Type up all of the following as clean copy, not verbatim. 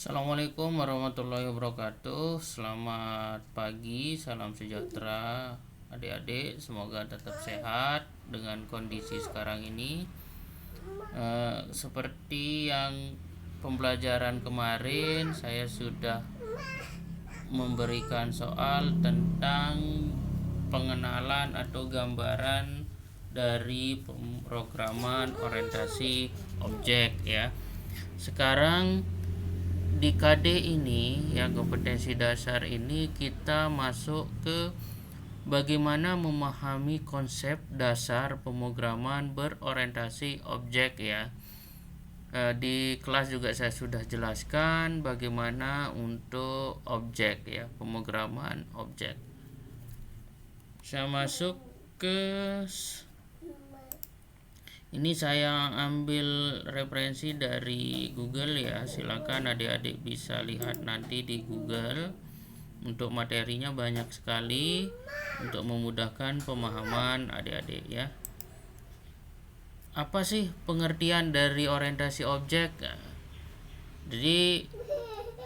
Assalamualaikum warahmatullahi wabarakatuh. Selamat pagi, salam sejahtera adik-adik. Semoga tetap sehat dengan kondisi sekarang ini. Seperti yang pembelajaran kemarin, saya sudah memberikan soal tentang pengenalan atau gambaran dari pemrograman orientasi objek ya. Sekarang di KD ini ya, kompetensi dasar ini kita masuk ke bagaimana memahami konsep dasar pemrograman berorientasi objek ya. Di kelas juga saya sudah jelaskan bagaimana untuk objek ya, pemrograman objek. Saya masuk ke ini, saya ambil referensi dari Google ya. Silakan adik-adik bisa lihat nanti di Google. Untuk materinya banyak sekali untuk memudahkan pemahaman adik-adik ya. Apa sih pengertian dari orientasi objek? Jadi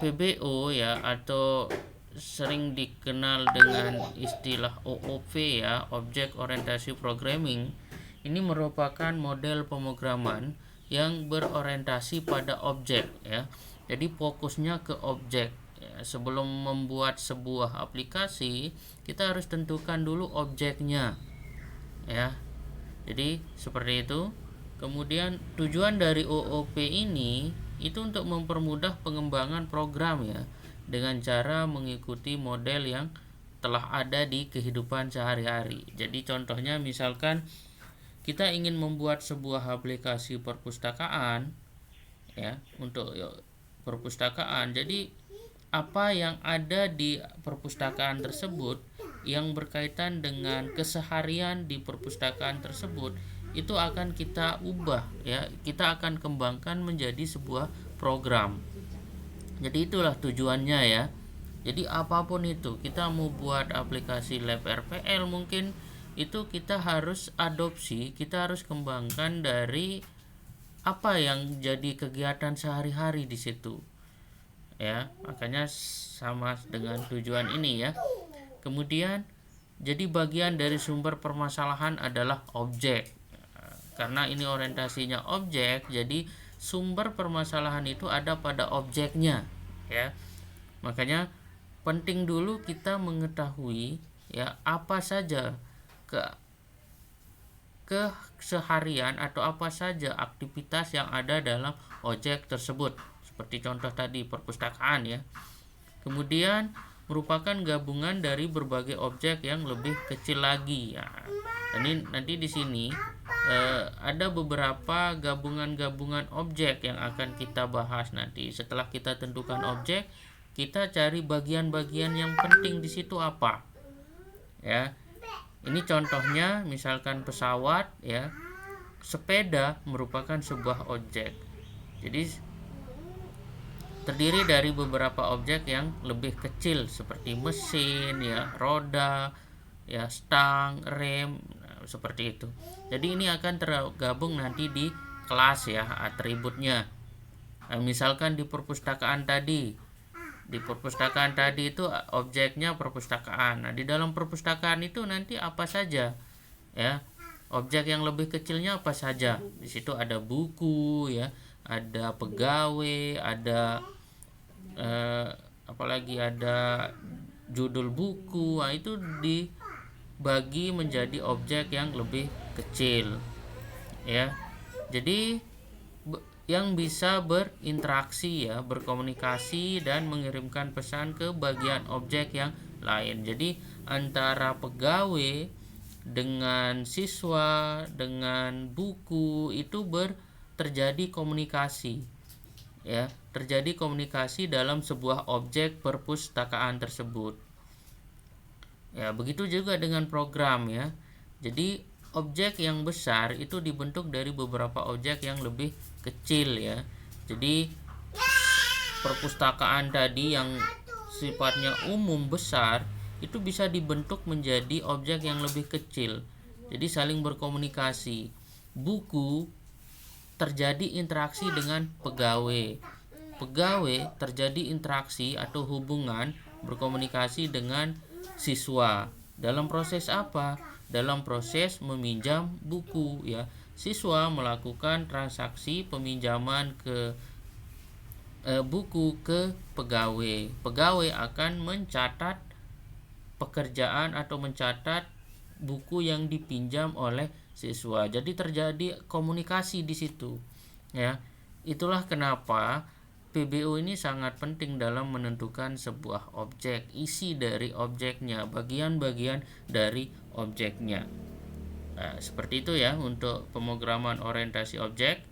PBO ya, atau sering dikenal dengan istilah OOP ya, Object Oriented Programming. Ini merupakan model pemrograman yang berorientasi pada objek ya. Jadi fokusnya ke objek ya. Sebelum membuat sebuah aplikasi, kita harus tentukan dulu objeknya ya. Jadi seperti itu. Kemudian tujuan dari OOP ini itu untuk mempermudah pengembangan program ya, dengan cara mengikuti model yang telah ada di kehidupan sehari-hari. Jadi contohnya misalkan kita ingin membuat sebuah aplikasi perpustakaan ya, untuk perpustakaan. Jadi apa yang ada di perpustakaan tersebut yang berkaitan dengan keseharian di perpustakaan tersebut itu akan kita ubah ya, kita akan kembangkan menjadi sebuah program. Jadi itulah tujuannya ya. Jadi apapun itu, kita mau buat aplikasi lab RPL mungkin, itu kita harus adopsi, kita harus kembangkan dari apa yang jadi kegiatan sehari-hari di situ ya. Makanya sama dengan tujuan ini ya. Kemudian jadi bagian dari sumber permasalahan adalah objek. Karena ini orientasinya objek, jadi sumber permasalahan itu ada pada objeknya ya. Makanya penting dulu kita mengetahui ya apa saja keseharian atau apa saja aktivitas yang ada dalam objek tersebut. Seperti contoh tadi perpustakaan ya. Kemudian merupakan gabungan dari berbagai objek yang lebih kecil lagi ya. Ini nanti di sini ada beberapa gabungan-gabungan objek yang akan kita bahas nanti. Setelah kita tentukan objek, kita cari bagian-bagian yang penting di situ apa ya. Ini contohnya misalkan pesawat ya, sepeda merupakan sebuah objek. Jadi terdiri dari beberapa objek yang lebih kecil seperti mesin ya, roda ya, stang, rem, seperti itu. Jadi ini akan tergabung nanti di kelas ya, atributnya. Misalkan di perpustakaan tadi, itu objeknya perpustakaan. Nah, di dalam perpustakaan itu nanti apa saja ya, objek yang lebih kecilnya apa saja. Di situ ada buku ya, ada pegawai, ada apalagi ada judul buku. Nah, itu dibagi menjadi objek yang lebih kecil ya. Jadi yang bisa berinteraksi ya, berkomunikasi dan mengirimkan pesan ke bagian objek yang lain. Jadi antara pegawai dengan siswa dengan buku itu terjadi komunikasi ya, terjadi komunikasi dalam sebuah objek perpustakaan tersebut. Ya, begitu juga dengan program ya. Jadi objek yang besar itu dibentuk dari beberapa objek yang lebih kecil ya. Jadi perpustakaan tadi yang sifatnya umum besar itu bisa dibentuk menjadi objek yang lebih kecil. Jadi saling berkomunikasi. Buku terjadi interaksi dengan pegawai pegawai terjadi interaksi atau hubungan berkomunikasi dengan siswa. Dalam proses apa? Dalam proses meminjam buku ya. Siswa melakukan transaksi peminjaman buku ke pegawai. Pegawai akan mencatat pekerjaan atau mencatat buku yang dipinjam oleh siswa. Jadi terjadi komunikasi di situ. Ya. Itulah kenapa PBO ini sangat penting dalam menentukan sebuah objek, isi dari objeknya, bagian-bagian dari objeknya. Nah, seperti itu ya untuk pemrograman orientasi objek.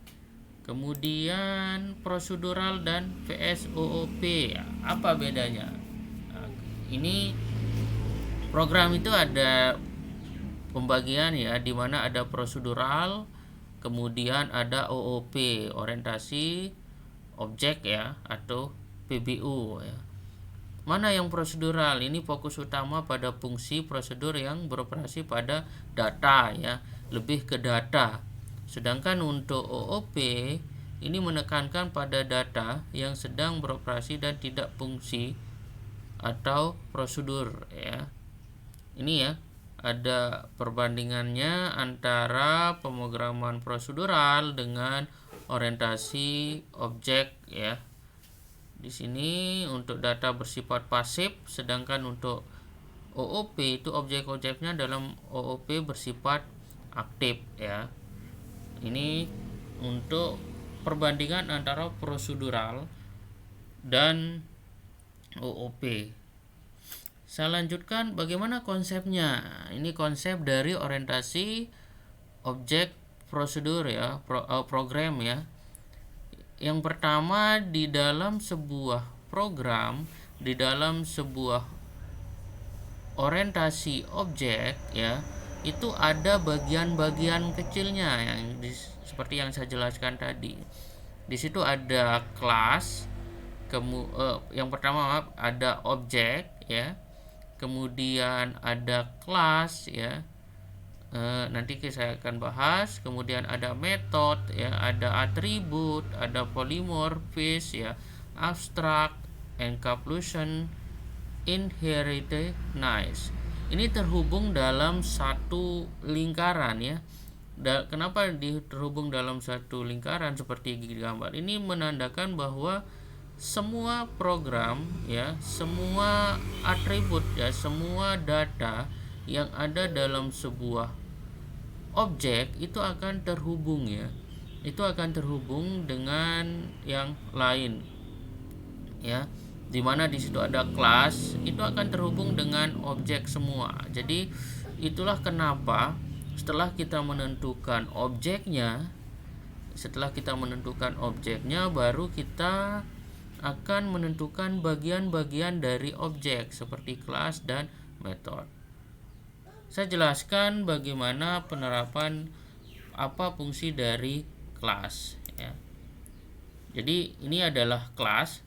Kemudian prosedural dan VSOOP, apa bedanya? Nah, ini program itu ada pembagian ya, di mana ada prosedural, kemudian ada OOP, orientasi objek ya, atau PBO ya. Mana yang prosedural? Ini fokus utama pada fungsi prosedur yang beroperasi pada data ya, lebih ke data. Sedangkan untuk OOP ini menekankan pada data yang sedang beroperasi dan tidak fungsi atau prosedur ya. Ini ya, ada perbandingannya antara pemrograman prosedural dengan orientasi objek ya. Di sini untuk data bersifat pasif, sedangkan untuk OOP itu objek-objeknya dalam OOP bersifat aktif ya. Ini untuk perbandingan antara prosedural dan OOP. Saya lanjutkan bagaimana konsepnya. Ini konsep dari orientasi objek prosedur ya, program ya. Yang pertama, di dalam sebuah program, di dalam sebuah orientasi objek ya, itu ada bagian-bagian kecilnya yang seperti yang saya jelaskan tadi. Di situ ada kelas, yang pertama ada objek ya, kemudian ada kelas ya, nanti saya akan bahas, kemudian ada metode ya, ada atribut, ada polymorphis ya, abstract, encapsulation, inheritance. Ini terhubung dalam satu lingkaran ya. Kenapa terhubung dalam satu lingkaran seperti di gambar? Ini menandakan bahwa semua program ya, semua atribut ya, semua data yang ada dalam sebuah objek itu akan terhubung ya. Itu akan terhubung dengan yang lain ya. Dimana di situ ada kelas, itu akan terhubung dengan objek semua. Jadi itulah kenapa setelah kita menentukan objeknya, baru kita akan menentukan bagian-bagian dari objek seperti kelas dan metode. Saya jelaskan bagaimana penerapan apa fungsi dari kelas ya. Jadi ini adalah kelas.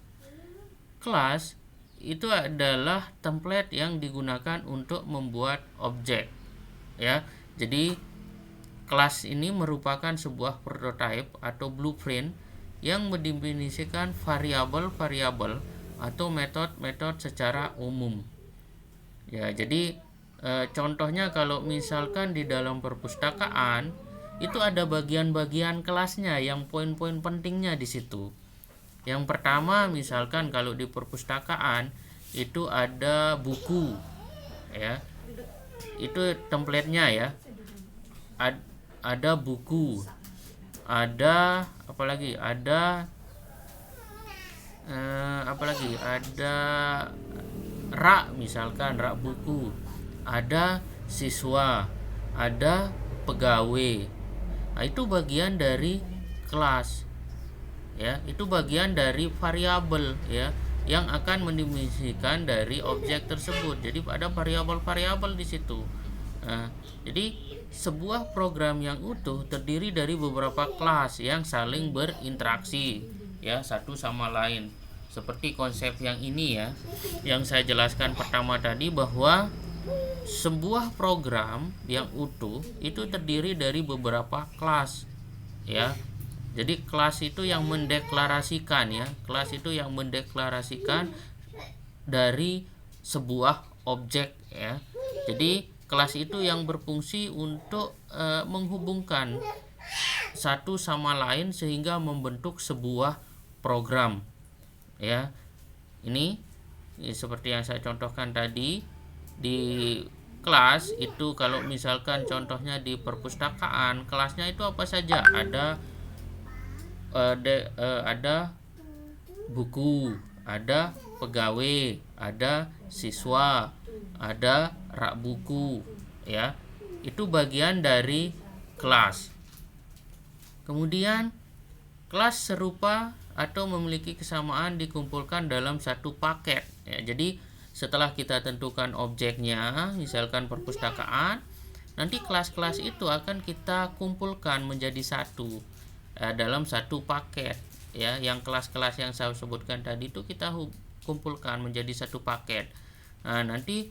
Kelas itu adalah template yang digunakan untuk membuat objek ya. Jadi kelas ini merupakan sebuah prototype atau blueprint yang mendefinisikan variabel-variabel atau metode-metode secara umum ya. Jadi contohnya kalau misalkan di dalam perpustakaan itu ada bagian-bagian kelasnya yang poin-poin pentingnya di situ. Yang pertama misalkan kalau di perpustakaan itu ada buku ya, itu templatenya ya, ada buku, ada apalagi ada ada rak, misalkan rak buku, ada siswa, ada pegawai. Nah, itu bagian dari kelas ya, itu bagian dari variabel ya yang akan mendefinisikan dari objek tersebut. Jadi ada variabel-variabel di situ. Nah, jadi sebuah program yang utuh terdiri dari beberapa kelas yang saling berinteraksi ya satu sama lain. Seperti konsep yang ini ya, yang saya jelaskan pertama tadi, bahwa sebuah program yang utuh itu terdiri dari beberapa kelas ya. Jadi kelas itu yang mendeklarasikan ya, kelas itu yang mendeklarasikan dari sebuah objek ya. Jadi kelas itu yang berfungsi untuk menghubungkan satu sama lain sehingga membentuk sebuah program ya. Ini seperti yang saya contohkan tadi di kelas itu. Kalau misalkan contohnya di perpustakaan, kelasnya itu apa saja? Ada buku, ada pegawai, ada siswa, ada rak buku ya. Itu bagian dari kelas. Kemudian kelas serupa atau memiliki kesamaan dikumpulkan dalam satu paket ya. Jadi setelah kita tentukan objeknya, misalkan perpustakaan, nanti kelas-kelas itu akan kita kumpulkan menjadi satu dalam satu paket ya. Yang kelas-kelas yang saya sebutkan tadi itu kita kumpulkan menjadi satu paket. Nah, nanti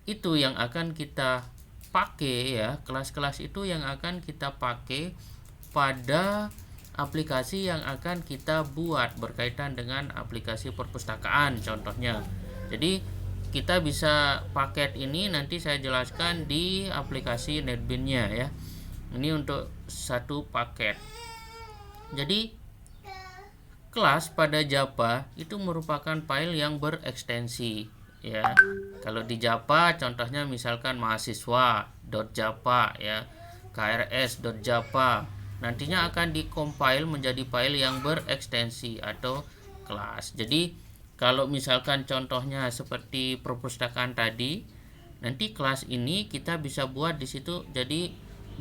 itu yang akan kita pakai ya, kelas-kelas itu yang akan kita pakai pada aplikasi yang akan kita buat berkaitan dengan aplikasi perpustakaan contohnya. Jadi kita bisa paket ini nanti saya jelaskan di aplikasi NetBeans-nya ya. Ini untuk satu paket. Jadi kelas pada Java itu merupakan file yang berekstensi ya. Kalau di Java contohnya misalkan mahasiswa.java ya, krs.java, nantinya akan dikompil menjadi file yang berekstensi atau kelas. Jadi kalau misalkan contohnya seperti perpustakaan tadi, nanti kelas ini kita bisa buat di situ jadi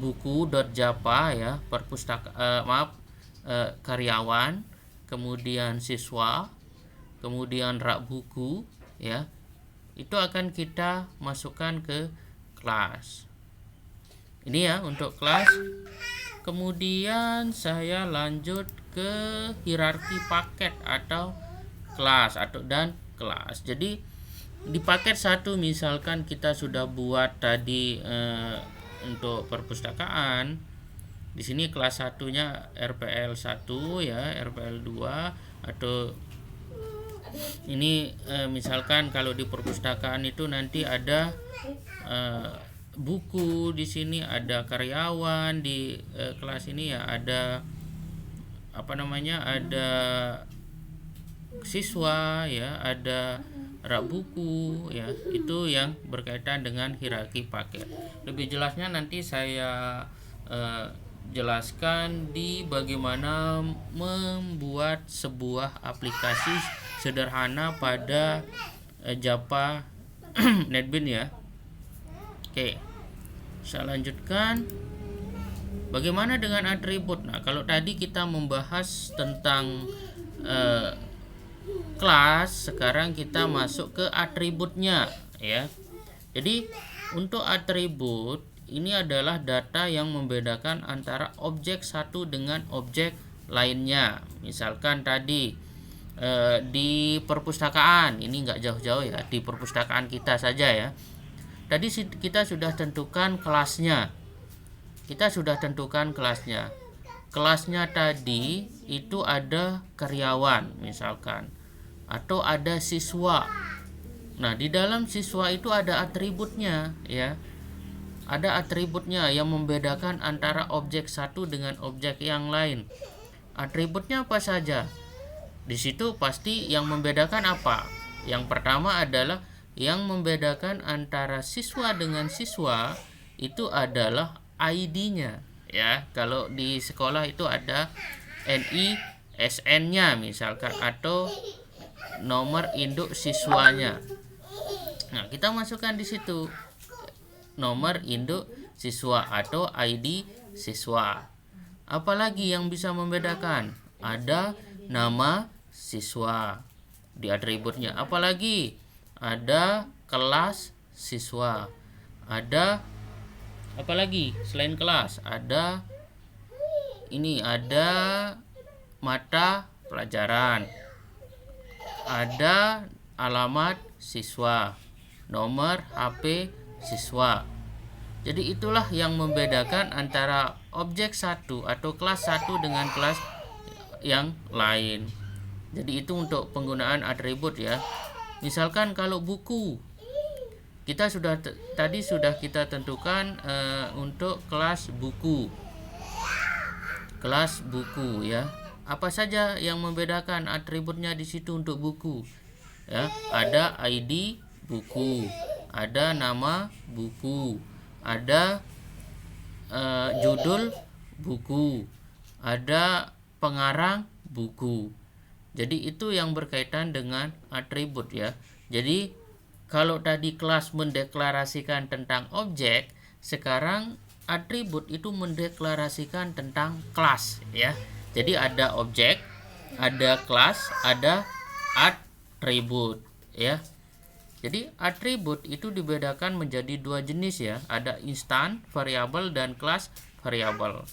buku.java ya, karyawan, kemudian siswa, kemudian rak buku ya. Itu akan kita masukkan ke kelas. Ini ya untuk kelas. Kemudian saya lanjut ke hierarki paket atau kelas dan kelas. Jadi di paket 1 misalkan kita sudah buat tadi untuk perpustakaan. Di sini kelas satunya RPL 1 ya, RPL 2 atau ini misalkan kalau di perpustakaan itu nanti ada buku, di sini ada karyawan, di kelas ini ya ada ada siswa ya, ada rak buku ya. Itu yang berkaitan dengan hierarki paket. Lebih jelasnya nanti saya jelaskan di bagaimana membuat sebuah aplikasi sederhana pada Java NetBeans ya. Oke, saya lanjutkan. Bagaimana dengan atribut? Nah, kalau tadi kita membahas tentang kelas, sekarang kita masuk ke atributnya ya. Jadi untuk atribut ini adalah data yang membedakan antara objek satu dengan objek lainnya. Misalkan tadi di perpustakaan, ini nggak jauh-jauh ya, di perpustakaan kita saja ya. Tadi kita sudah tentukan kelasnya. Kelasnya tadi itu ada karyawan misalkan, atau ada siswa. Nah, di dalam siswa itu ada atributnya ya. Ada atributnya yang membedakan antara objek satu dengan objek yang lain. Atributnya apa saja? Di situ pasti yang membedakan apa? Yang pertama adalah yang membedakan antara siswa dengan siswa itu adalah ID-nya ya. Kalau di sekolah itu ada NISN-nya misalkan, atau nomor induk siswanya. Nah, kita masukkan di situ nomor induk siswa atau ID siswa. Apalagi yang bisa membedakan? Ada nama siswa di atributnya. Apalagi ada kelas siswa. Ada apalagi selain kelas? Ada mata pelajaran. Ada alamat siswa, nomor HP siswa. Jadi itulah yang membedakan antara objek satu atau kelas satu dengan kelas yang lain. Jadi itu untuk penggunaan atribut ya. Misalkan kalau buku, kita tadi sudah kita tentukan untuk kelas buku. Kelas buku ya. Apa saja yang membedakan atributnya di situ untuk buku? Ya, ada ID buku, ada nama buku, ada judul buku, ada pengarang buku. Jadi itu yang berkaitan dengan atribut ya. Jadi kalau tadi kelas mendeklarasikan tentang objek, sekarang atribut itu mendeklarasikan tentang kelas ya. Jadi ada objek, ada kelas, ada atribut ya. Jadi atribut itu dibedakan menjadi dua jenis ya. Ada instant variabel dan kelas variabel.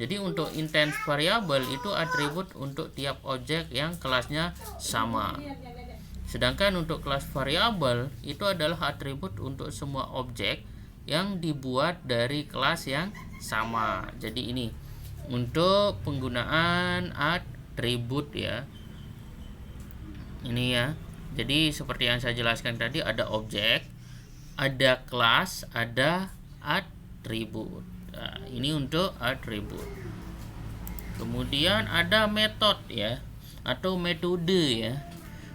Jadi untuk instance variabel itu atribut untuk tiap objek yang kelasnya sama. Sedangkan untuk kelas variabel itu adalah atribut untuk semua objek yang dibuat dari kelas yang sama. Jadi ini untuk penggunaan atribut ya. Ini ya. Jadi seperti yang saya jelaskan tadi, ada objek, ada kelas, ada atribut. Nah, ini untuk atribut. Kemudian ada metode ya, atau metode ya.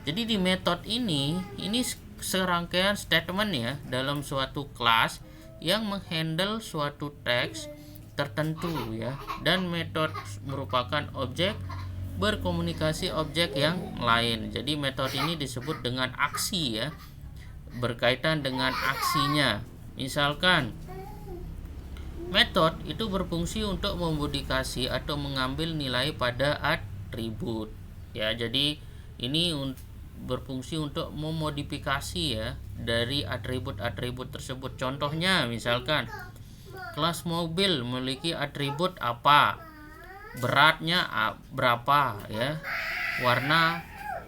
Jadi di metode ini serangkaian statement ya dalam suatu kelas yang menghandle suatu teks tertentu ya. Dan metode merupakan objek berkomunikasi objek yang lain. Jadi metode ini disebut dengan aksi ya, berkaitan dengan aksinya. Misalkan metode itu berfungsi untuk memodifikasi atau mengambil nilai pada atribut ya. Jadi ini berfungsi untuk memodifikasi ya dari atribut-atribut tersebut. Contohnya misalkan kelas mobil memiliki atribut apa, beratnya berapa ya, warna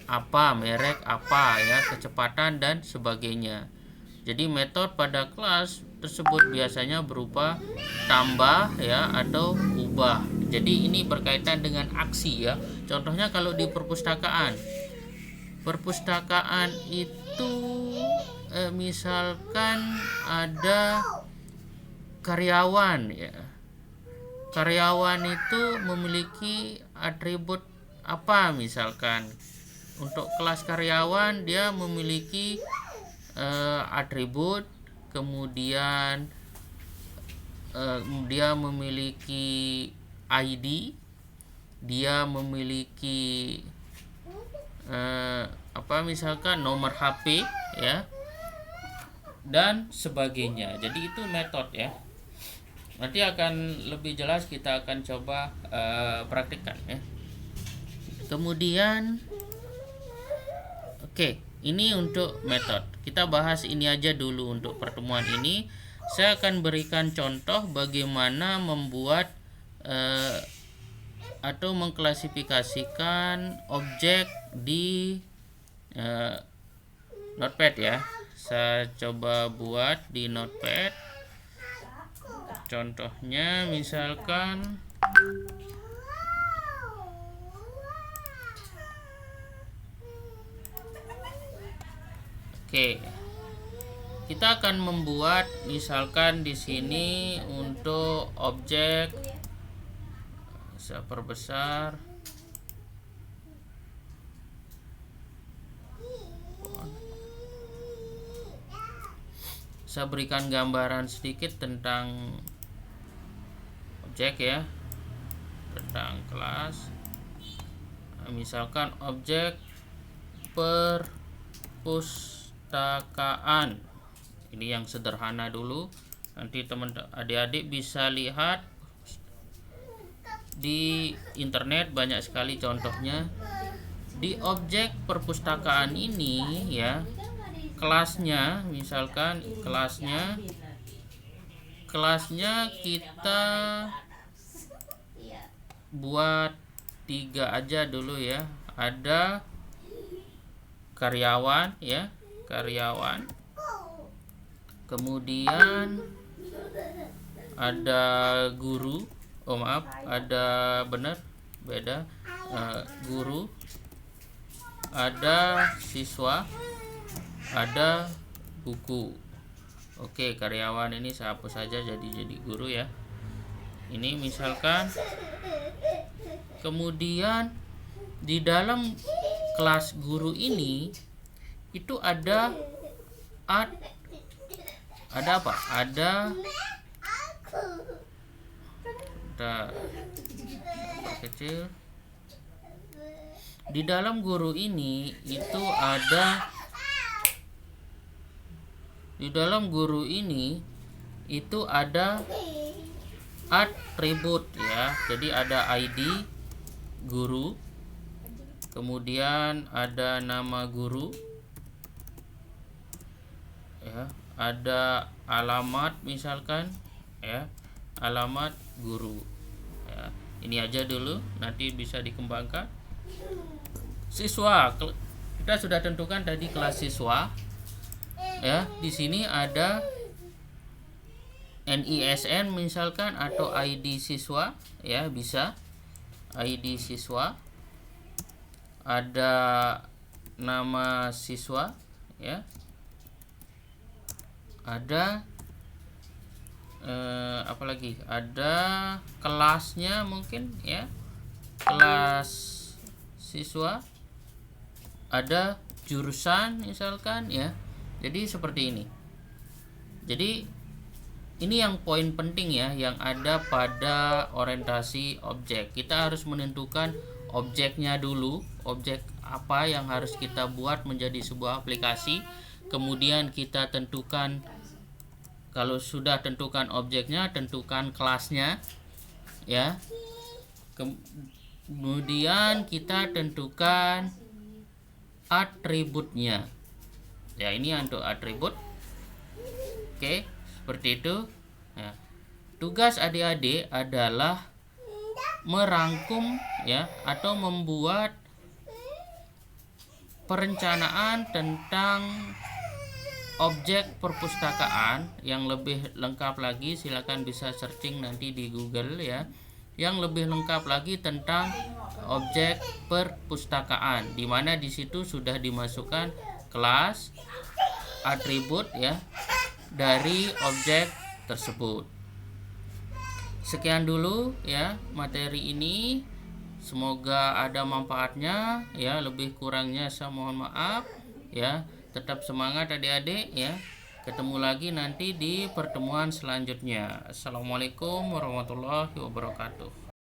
apa, merek apa ya, kecepatan dan sebagainya. Jadi metode pada kelas tersebut biasanya berupa tambah ya atau ubah. Jadi ini berkaitan dengan aksi ya. Contohnya kalau di perpustakaan itu misalkan ada karyawan ya. Karyawan itu memiliki atribut apa? Misalkan untuk kelas karyawan dia memiliki atribut, kemudian dia memiliki ID, dia memiliki misalkan nomor HP ya, dan sebagainya. Jadi itu metode ya. Nanti akan lebih jelas, kita akan coba praktikkan ya. Kemudian ini untuk metode. Kita bahas ini aja dulu untuk pertemuan ini. Saya akan berikan contoh bagaimana membuat atau mengklasifikasikan objek di Notepad ya. Saya coba buat di Notepad. Contohnya misalkan kita akan membuat misalkan di sini untuk objek, saya perbesar. Saya berikan gambaran sedikit tentang objek ya, tentang kelas. Misalkan objek perpustakaan. Ini yang sederhana dulu. Nanti teman adik-adik bisa lihat di internet, banyak sekali contohnya. Di objek perpustakaan ini ya, kelasnya misalkan kelasnya kita buat 3 aja dulu ya. Ada karyawan ya, karyawan. Kemudian ada guru. Ada beda. guru, ada siswa, ada buku. Oke, karyawan ini saya hapus saja jadi guru ya. Ini misalkan, kemudian di dalam kelas guru ini itu ada apa? Ada kecil. Di dalam guru ini itu ada atribut ya. Jadi ada ID guru, kemudian ada nama guru ya, ada alamat misalkan ya, alamat guru ya. Ini aja dulu, nanti bisa dikembangkan. Siswa, kita sudah tentukan tadi kelas siswa ya. Di sini ada NISN misalkan atau ID siswa ya, bisa ID siswa, ada nama siswa ya, ada apalagi, ada kelasnya mungkin ya, kelas siswa, ada jurusan misalkan ya. Jadi seperti ini. Jadi ini yang poin penting ya, yang ada pada orientasi objek. Kita harus menentukan objeknya dulu, objek apa yang harus kita buat menjadi sebuah aplikasi. Kemudian kita tentukan, kalau sudah tentukan objeknya, tentukan kelasnya ya. Kemudian kita tentukan atributnya. Ya, ini untuk atribut. Oke, seperti itu ya. Tugas adik-adik adalah merangkum ya, atau membuat perencanaan tentang objek perpustakaan. Yang lebih lengkap lagi silakan bisa searching nanti di Google ya, yang lebih lengkap lagi tentang objek perpustakaan, di mana di situ sudah dimasukkan kelas, atribut ya dari objek tersebut. Sekian dulu ya materi ini, semoga ada manfaatnya ya. Lebih kurangnya saya mohon maaf ya. Tetap semangat adik-adik ya. Ketemu lagi nanti di pertemuan selanjutnya. Assalamualaikum warahmatullahi wabarakatuh.